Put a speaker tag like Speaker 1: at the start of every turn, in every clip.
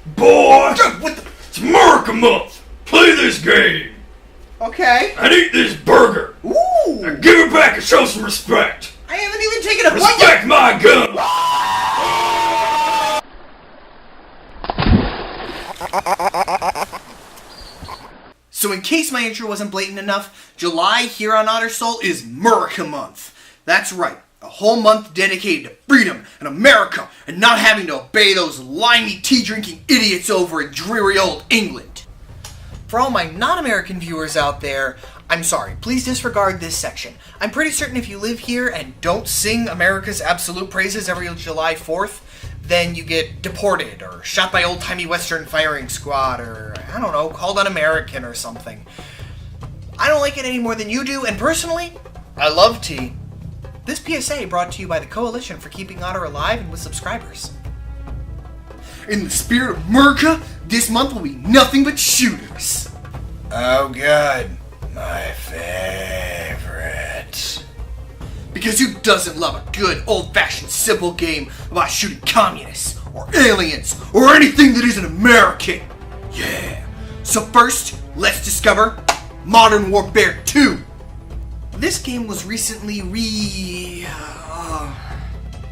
Speaker 1: Boy, it's America Month. Play this game.
Speaker 2: Okay.
Speaker 1: And eat this burger.
Speaker 2: Ooh.
Speaker 1: And give it back and show some respect.
Speaker 2: I haven't even taken a bite
Speaker 1: Respect my gun.
Speaker 2: So in case my intro wasn't blatant enough, July here on Otterssoul is America Month. That's right, a whole month dedicated to freedom and America and not having to obey those limey tea-drinking idiots over in dreary old England. For all my non-American viewers out there, I'm sorry, please disregard this section. I'm pretty certain if you live here and don't sing America's absolute praises every July 4th, then you get deported or shot by old-timey Western firing squad or, I don't know, called un-American or something. I don't like it any more than you do, and personally, I love tea. This PSA brought to you by the Coalition for Keeping Otter Alive and with subscribers. In the spirit of America, this month will be nothing but shooters. Oh god, my favorite. Because who doesn't love a good old-fashioned simple game about shooting communists, or aliens, or anything that isn't American? Yeah. So first, let's discover Modern Warfare 2. This game was recently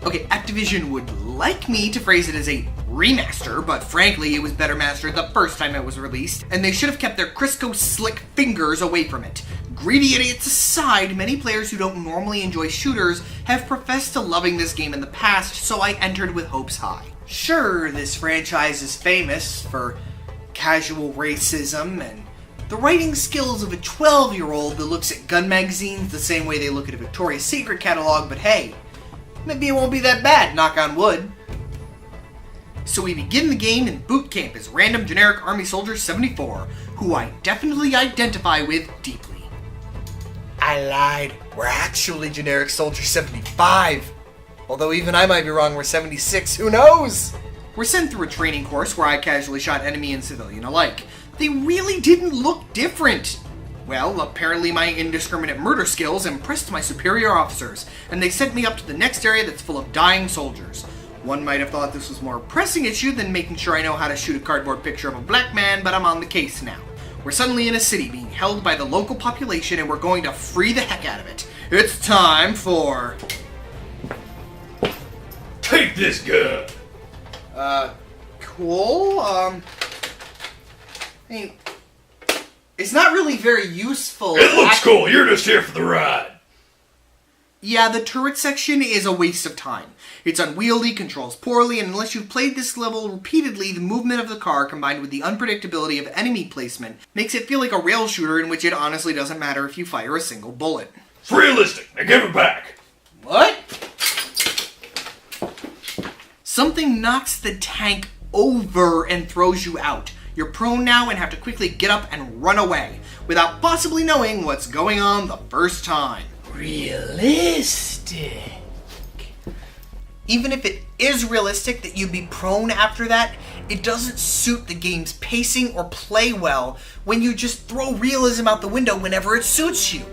Speaker 2: Okay, Activision would like me to phrase it as a remaster, but frankly, it was better mastered the first time it was released, and they should have kept their Crisco slick fingers away from it. Greedy idiots aside, many players who don't normally enjoy shooters have professed to loving this game in the past, so I entered with hopes high. Sure, this franchise is famous for casual racism and the writing skills of a 12-year-old that looks at gun magazines the same way they look at a Victoria's Secret catalog, but hey, maybe it won't be that bad, knock on wood. So we begin the game in boot camp as random generic Army Soldier 74, who I definitely identify with deeply. I lied. We're actually generic Soldier 75. Although even I might be wrong, we're 76, who knows? We're sent through a training course where I casually shot enemy and civilian alike. They really didn't look different. Well, apparently my indiscriminate murder skills impressed my superior officers, and they sent me up to the next area that's full of dying soldiers. One might have thought this was a more pressing issue than making sure I know how to shoot a cardboard picture of a black man, but I'm on the case now. We're suddenly in a city being held by the local population, and we're going to free the heck out of it. It's time for...
Speaker 1: Take this gun.
Speaker 2: Cool. Hey, it's not really very useful.
Speaker 1: It looks cool. You're just here for the ride.
Speaker 2: Yeah, the turret section is a waste of time. It's unwieldy, controls poorly, and unless you've played this level repeatedly, the movement of the car combined with the unpredictability of enemy placement makes it feel like a rail shooter in which it honestly doesn't matter if you fire a single bullet.
Speaker 1: It's realistic. Now give it back.
Speaker 2: What? Something knocks the tank over and throws you out. You're prone now and have to quickly get up and run away, without possibly knowing what's going on the first time. Realistic. Even if it is realistic that you'd be prone after that, it doesn't suit the game's pacing or play well when you just throw realism out the window whenever it suits you.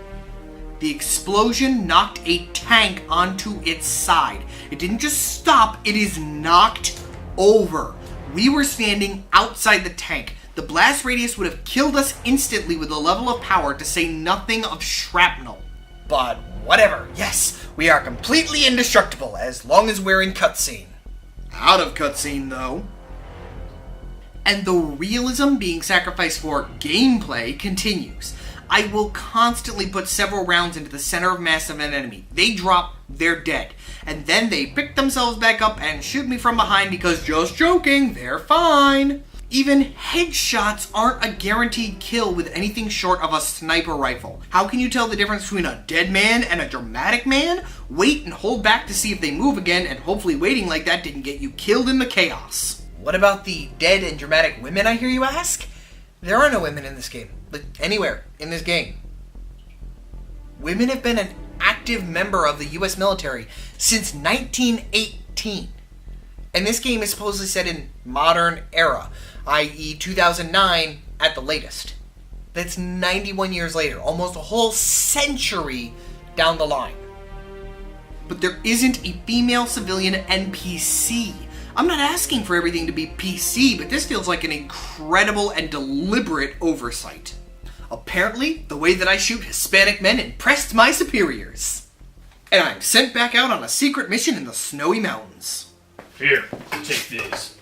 Speaker 2: The explosion knocked a tank onto its side. It didn't just stop, it is knocked over. We were standing outside the tank. The blast radius would have killed us instantly with a level of power, to say nothing of shrapnel. But whatever, yes, we are completely indestructible as long as we're in cutscene. Out of cutscene, though. And the realism being sacrificed for gameplay continues. I will constantly put several rounds into the center of mass of an enemy. They drop, they're dead. And then they pick themselves back up and shoot me from behind because, just joking, they're fine. Even headshots aren't a guaranteed kill with anything short of a sniper rifle. How can you tell the difference between a dead man and a dramatic man? Wait and hold back to see if they move again, and hopefully waiting like that didn't get you killed in the chaos. What about the dead and dramatic women, I hear you ask? There are no women in this game. Like, anywhere in this game. Women have been an active member of the US military since 1918. And this game is supposedly set in modern era, i.e. 2009 at the latest. That's 91 years later, almost a whole century down the line. But there isn't a female civilian NPC. I'm not asking for everything to be PC, but this feels like an incredible and deliberate oversight. Apparently, the way that I shoot Hispanic men impressed my superiors. And I'm sent back out on a secret mission in the snowy mountains.
Speaker 1: Here, take this.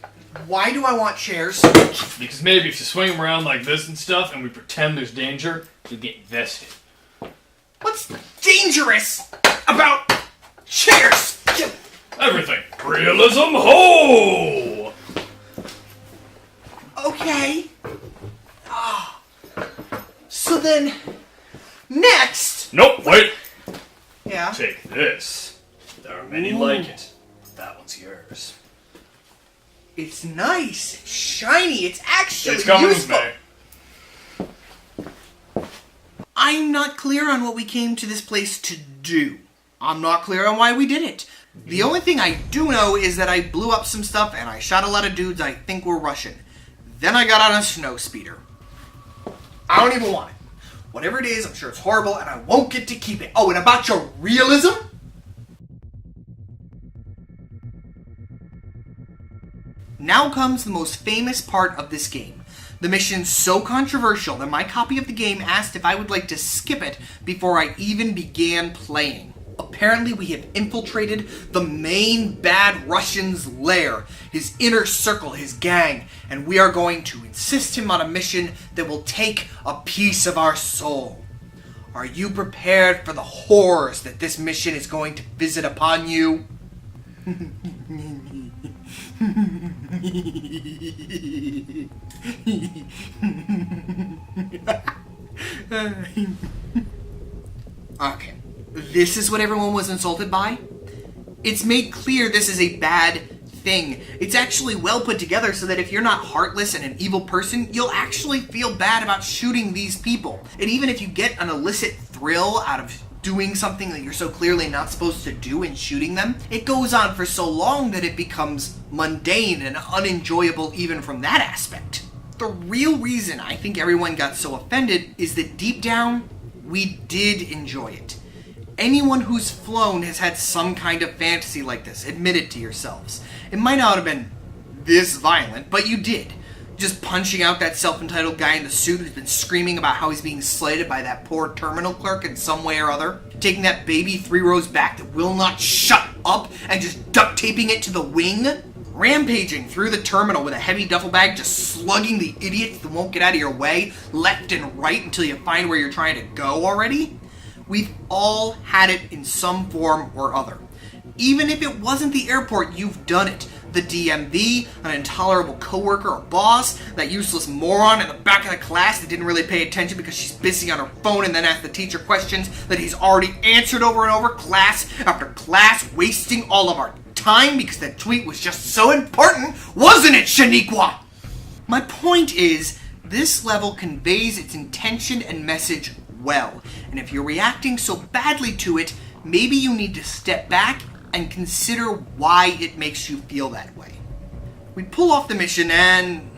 Speaker 2: Why do I want chairs?
Speaker 1: Because maybe if you swing them around like this and stuff, and we pretend there's danger, you'll get invested.
Speaker 2: What's dangerous about chairs?
Speaker 1: Everything. Realism ho!
Speaker 2: Okay. So then, next...
Speaker 1: Nope, wait.
Speaker 2: Yeah?
Speaker 1: Take this. There are many like it. That one's yours.
Speaker 2: It's nice. It's shiny. It's actually
Speaker 1: It's coming with
Speaker 2: useful.
Speaker 1: me.
Speaker 2: I'm not clear on what we came to this place to do. I'm not clear on why we did it. The only thing I do know is that I blew up some stuff and I shot a lot of dudes I think were Russian. Then I got on a snow speeder. I don't even want it. Whatever it is, I'm sure it's horrible and I won't get to keep it. Oh, and about your realism? Now comes the most famous part of this game. The mission's so controversial that my copy of the game asked if I would like to skip it before I even began playing. Apparently we have infiltrated the main bad Russian's lair, his inner circle, his gang, and we are going to insist him on a mission that will take a piece of our soul. Are you prepared for the horrors that this mission is going to visit upon you? Okay. This is what everyone was insulted by? It's made clear this is a bad thing. It's actually well put together so that if you're not heartless and an evil person, you'll actually feel bad about shooting these people. And even if you get an illicit thrill out of doing something that you're so clearly not supposed to do and shooting them, it goes on for so long that it becomes mundane and unenjoyable even from that aspect. The real reason I think everyone got so offended is that deep down, we did enjoy it. Anyone who's flown has had some kind of fantasy like this, admit it to yourselves. It might not have been this violent, but you did. Just punching out that self-entitled guy in the suit who's been screaming about how he's being slighted by that poor terminal clerk in some way or other. Taking that baby 3 rows back that will not shut up and just duct taping it to the wing. Rampaging through the terminal with a heavy duffel bag, just slugging the idiots that won't get out of your way, left and right until you find where you're trying to go already. We've all had it in some form or other. Even if it wasn't the airport, you've done it. The DMV, an intolerable coworker or boss, that useless moron in the back of the class that didn't really pay attention because she's busy on her phone and then asked the teacher questions that he's already answered over and over, class after class, wasting all of our time because that tweet was just so important, wasn't it, Shaniqua? My point is, this level conveys its intention and message well, and if you're reacting so badly to it, maybe you need to step back and consider why it makes you feel that way. We pull off the mission and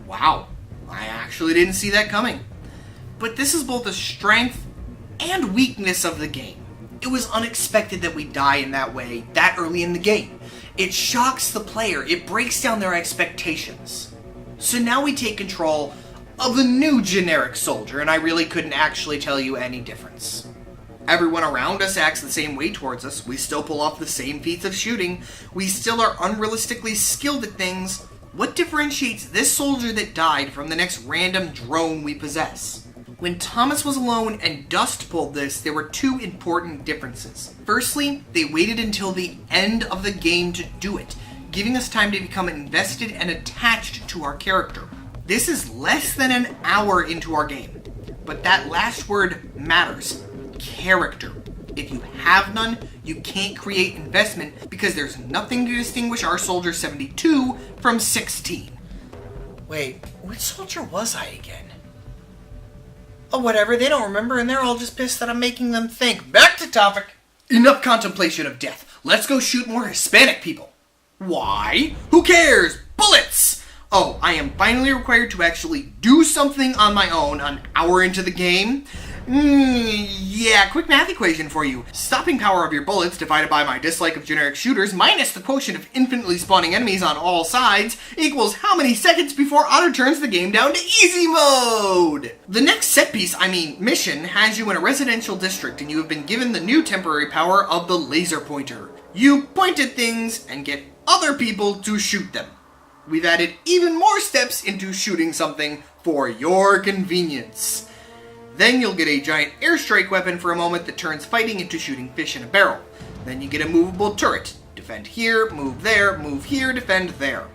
Speaker 2: wow, I actually didn't see that coming. But this is both a strength and weakness of the game. It was unexpected that we die in that way that early in the game. It shocks the player, it breaks down their expectations. So now we take control of the new generic soldier, and I really couldn't actually tell you any difference. Everyone around us acts the same way towards us. We still pull off the same feats of shooting. We still are unrealistically skilled at things. What differentiates this soldier that died from the next random drone we possess? When Thomas was alone and Dust pulled this, there were 2 important differences. Firstly, they waited until the end of the game to do it, giving us time to become invested and attached to our character. This is less than an hour into our game, but that last word matters. Character. If you have none, you can't create investment because there's nothing to distinguish our Soldier 72 from 16. Wait, which soldier was I again? Oh, whatever, they don't remember and they're all just pissed that I'm making them think. Back to topic. Enough contemplation of death. Let's go shoot more Hispanic people. Why? Who cares? Bullets! Oh, I am finally required to actually do something on my own an hour into the game. Yeah, quick math equation for you. Stopping power of your bullets divided by my dislike of generic shooters minus the quotient of infinitely spawning enemies on all sides equals how many seconds before Otter turns the game down to easy mode? The next set piece, mission, has you in a residential district and you have been given the new temporary power of the laser pointer. You point at things and get other people to shoot them. We've added even more steps into shooting something for your convenience. Then you'll get a giant airstrike weapon for a moment that turns fighting into shooting fish in a barrel. Then you get a movable turret. Defend here, move here, defend there.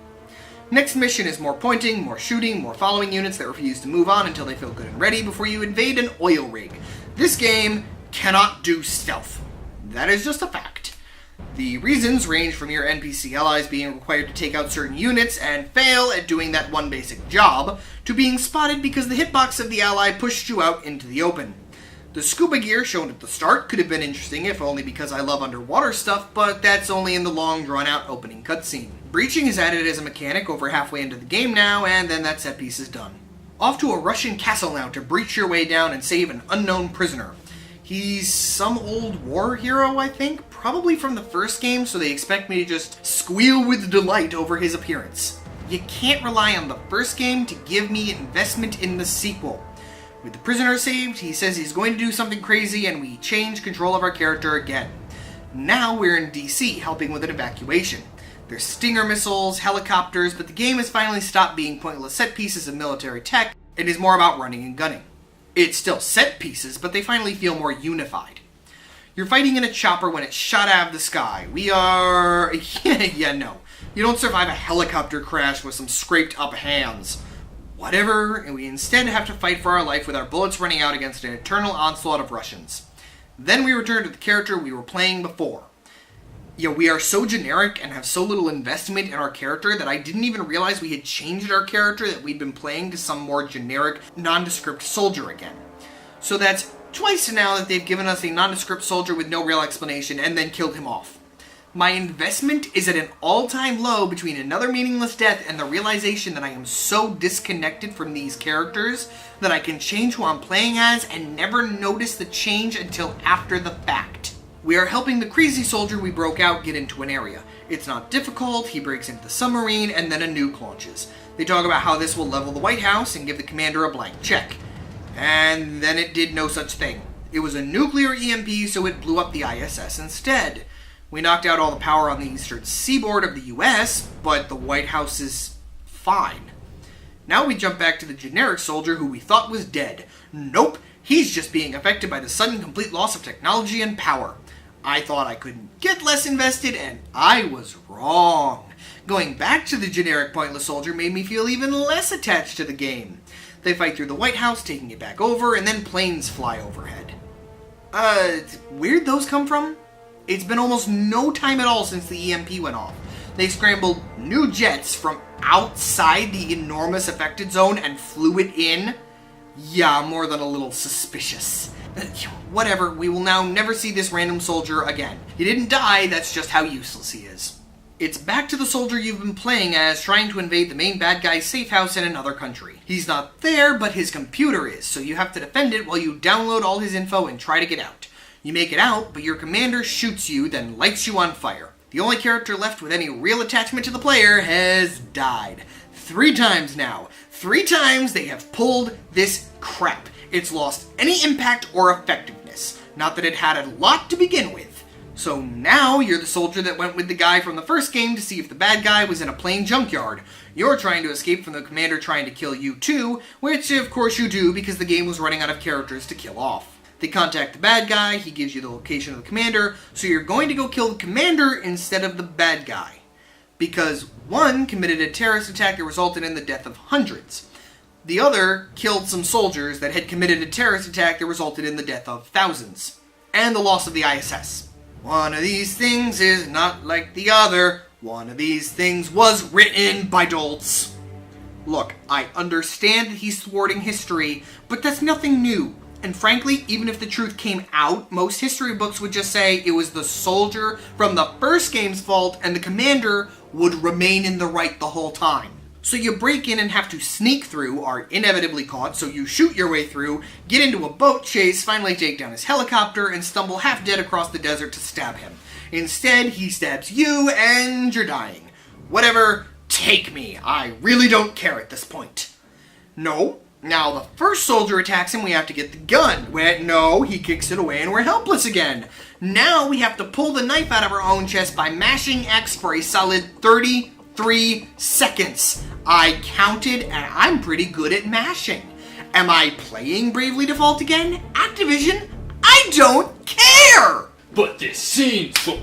Speaker 2: Next mission is more pointing, more shooting, more following units that refuse to move on until they feel good and ready before you invade an oil rig. This game cannot do stealth. That is just a fact. The reasons range from your NPC allies being required to take out certain units and fail at doing that one basic job, to being spotted because the hitbox of the ally pushed you out into the open. The scuba gear shown at the start could have been interesting if only because I love underwater stuff, but that's only in the long drawn-out opening cutscene. Breaching is added as a mechanic over halfway into the game now, and then that set piece is done. Off to a Russian castle now to breach your way down and save an unknown prisoner. He's some old war hero, I think, probably from the first game, so they expect me to just squeal with delight over his appearance. You can't rely on the first game to give me investment in the sequel. With the prisoner saved, he says he's going to do something crazy and we change control of our character again. Now we're in DC, helping with an evacuation. There's Stinger missiles, helicopters, but the game has finally stopped being pointless set pieces of military tech and is more about running and gunning. It's still set pieces, but they finally feel more unified. You're fighting in a chopper when it's shot out of the sky. No. You don't survive a helicopter crash with some scraped up hands. Whatever, and we instead have to fight for our life with our bullets running out against an eternal onslaught of Russians. Then we return to the character we were playing before. We are so generic and have so little investment in our character that I didn't even realize we had changed our character, that we'd been playing to some more generic, nondescript soldier again. So that's twice now that they've given us a nondescript soldier with no real explanation and then killed him off. My investment is at an all-time low between another meaningless death and the realization that I am so disconnected from these characters that I can change who I'm playing as and never notice the change until after the fact. We are helping the crazy soldier we broke out get into an area. It's not difficult, he breaks into the submarine, and then a nuke launches. They talk about how this will level the White House and give the commander a blank check. And then it did no such thing. It was a nuclear EMP, so it blew up the ISS instead. We knocked out all the power on the eastern seaboard of the US, but the White House is fine. Now we jump back to the generic soldier who we thought was dead. Nope, he's just being affected by the sudden complete loss of technology and power. I thought I couldn't get less invested, and I was wrong. Going back to the generic pointless soldier made me feel even less attached to the game. They fight through the White House, taking it back over, and then planes fly overhead. Where'd those come from? It's been almost no time at all since the EMP went off. They scrambled new jets from outside the enormous affected zone and flew it in. Yeah, more than a little suspicious. Whatever, we will now never see this random soldier again. He didn't die, that's just how useless he is. It's back to the soldier you've been playing as, trying to invade the main bad guy's safe house in another country. He's not there, but his computer is, so you have to defend it while you download all his info and try to get out. You make it out, but your commander shoots you, then lights you on fire. The only character left with any real attachment to the player has died. 3 times now. 3 times they have pulled this crap. It's lost any impact or effectiveness. Not that it had a lot to begin with. So now you're the soldier that went with the guy from the first game to see if the bad guy was in a plane junkyard. You're trying to escape from the commander trying to kill you too, which of course you do because the game was running out of characters to kill off. They contact the bad guy, he gives you the location of the commander, so you're going to go kill the commander instead of the bad guy. Because one committed a terrorist attack that resulted in the death of hundreds. The other killed some soldiers that had committed a terrorist attack that resulted in the death of thousands. And the loss of the ISS. One of these things is not like the other. One of these things was written by dolts. Look, I understand that he's thwarting history, but that's nothing new. And frankly, even if the truth came out, most history books would just say it was the soldier from the first game's fault and the commander would remain in the right the whole time. So you break in and have to sneak through, are inevitably caught, so you shoot your way through, get into a boat chase, finally take down his helicopter, and stumble half dead across the desert to stab him. Instead, he stabs you, and you're dying. Whatever, take me. I really don't care at this point. No. Now, the first soldier attacks him, we have to get the gun. No, he kicks it away and we're helpless again. Now we have to pull the knife out of our own chest by mashing X for a solid 33 seconds. I counted, and I'm pretty good at mashing. Am I playing Bravely Default again? Activision? I don't care!
Speaker 1: But this scene's so...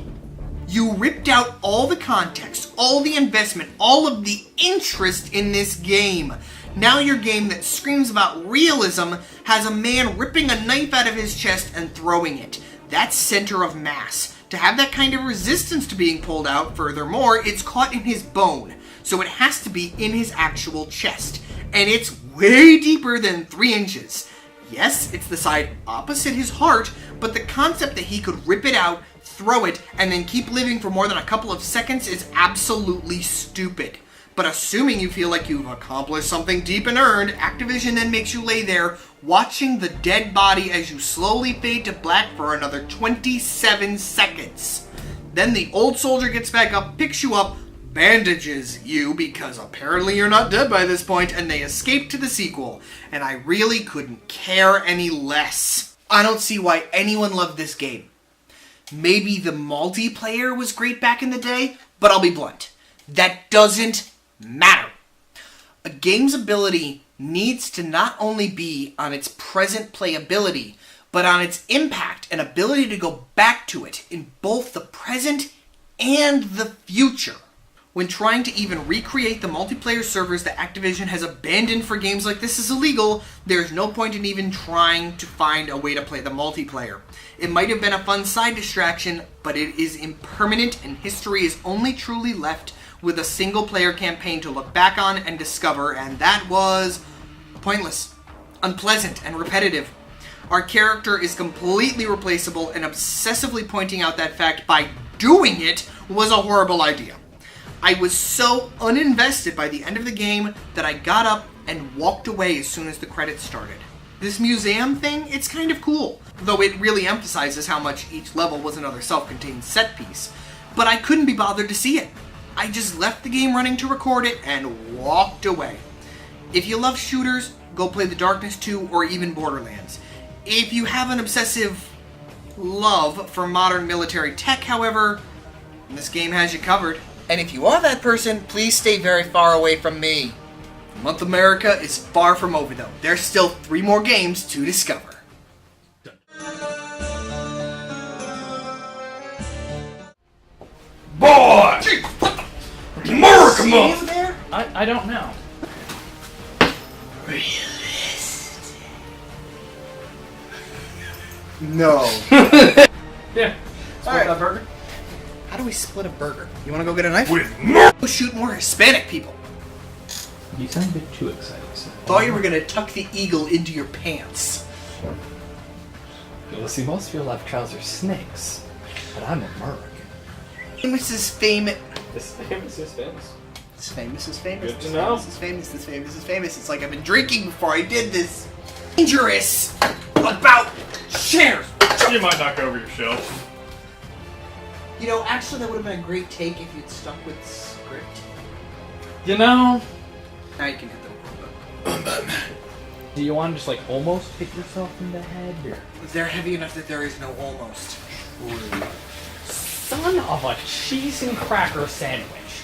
Speaker 2: You ripped out all the context, all the investment, all of the interest in this game. Now your game that screams about realism has a man ripping a knife out of his chest and throwing it. That's center of mass. To have that kind of resistance to being pulled out, furthermore, it's caught in his bone. So it has to be in his actual chest. And it's way deeper than 3 inches. Yes, it's the side opposite his heart, but the concept that he could rip it out, throw it, and then keep living for more than a couple of seconds is absolutely stupid. But assuming you feel like you've accomplished something deep and earned, Activision then makes you lay there watching the dead body as you slowly fade to black for another 27 seconds. Then the old soldier gets back up, picks you up, bandages you, because apparently you're not dead by this point, and they escape to the sequel. And I really couldn't care any less. I don't see why anyone loved this game. Maybe the multiplayer was great back in the day, but I'll be blunt. That doesn't matter. A game's ability needs to not only be on its present playability, but on its impact and ability to go back to it in both the present and the future. When trying to even recreate the multiplayer servers that Activision has abandoned for games like this is illegal, there's no point in even trying to find a way to play the multiplayer. It might have been a fun side distraction, but it is impermanent, and history is only truly left with a single-player campaign to look back on and discover, and that was pointless, unpleasant, and repetitive. Our character is completely replaceable, and obsessively pointing out that fact by doing it was a horrible idea. I was so uninvested by the end of the game that I got up and walked away as soon as the credits started. This museum thing, it's kind of cool, though it really emphasizes how much each level was another self-contained set piece. But I couldn't be bothered to see it. I just left the game running to record it and walked away. If you love shooters, go play The Darkness 2 or even Borderlands. If you have an obsessive love for modern military tech, however, this game has you covered. And if you are that person, please stay very far away from me. Month America is far from over, though. There's still 3 more games to discover.
Speaker 1: Boy! America,
Speaker 2: See you there?
Speaker 1: I don't know.
Speaker 2: Realistic. No.
Speaker 1: Yeah.
Speaker 2: All right.
Speaker 1: That burger?
Speaker 2: How do we split a burger? You want to go get a knife?
Speaker 1: With
Speaker 2: Go shoot more Hispanic people.
Speaker 3: You sound a bit too excited, sir.
Speaker 2: Thought you were gonna tuck the eagle into your pants.
Speaker 3: Well, see, most people have trousers snakes, but I'm American.
Speaker 2: Famous is famous.
Speaker 3: This famous is famous.
Speaker 2: This famous is famous.
Speaker 3: Good to know.
Speaker 2: This is famous. This famous is famous. It's like I've been drinking before I did this. Dangerous about shares.
Speaker 1: You might knock over your shelf.
Speaker 2: You know, actually, that would have been a great take if you'd stuck with script.
Speaker 1: You know,
Speaker 2: Now you can hit the record button.
Speaker 3: Do you want to just like almost hit yourself in the head? Or?
Speaker 2: They're heavy enough that there is no almost.
Speaker 3: Son of a cheese and cracker sandwich.